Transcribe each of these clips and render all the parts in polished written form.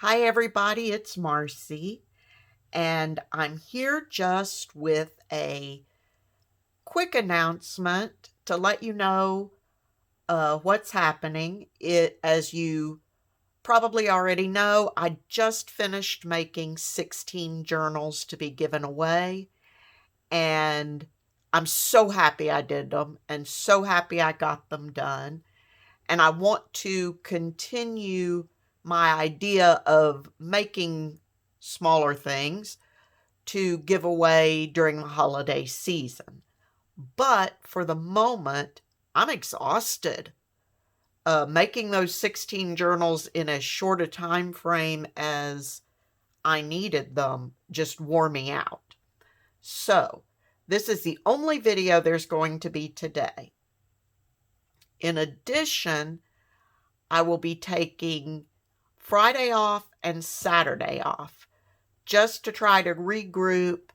Hi, everybody, it's Marcy, and I'm here just with a quick announcement to let you know what's happening. As you probably already know, I just finished making 16 journals to be given away, and I'm so happy I did them and so happy I got them done. And I want to continue my idea of making smaller things to give away during the holiday season. But for the moment, I'm exhausted. Making those 16 journals in as short a time frame as I needed them just wore me out. So, this is the only video there's going to be today. In addition, I will be taking Friday off and Saturday off just to try to regroup,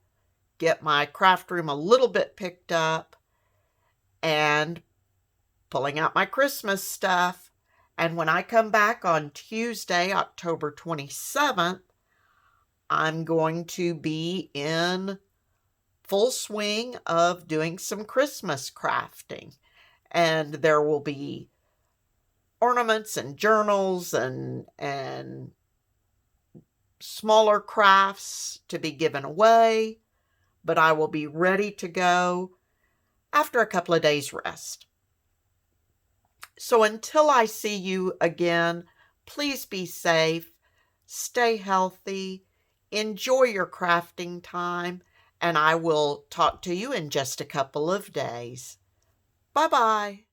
get my craft room a little bit picked up, and pulling out my Christmas stuff. And when I come back on Tuesday, October 27th, I'm going to be in full swing of doing some Christmas crafting. And there will be ornaments and journals and smaller crafts to be given away, but I will be ready to go after a couple of days rest. So until I see you again, please be safe, stay healthy, enjoy your crafting time, and I will talk to you in just a couple of days. Bye-bye.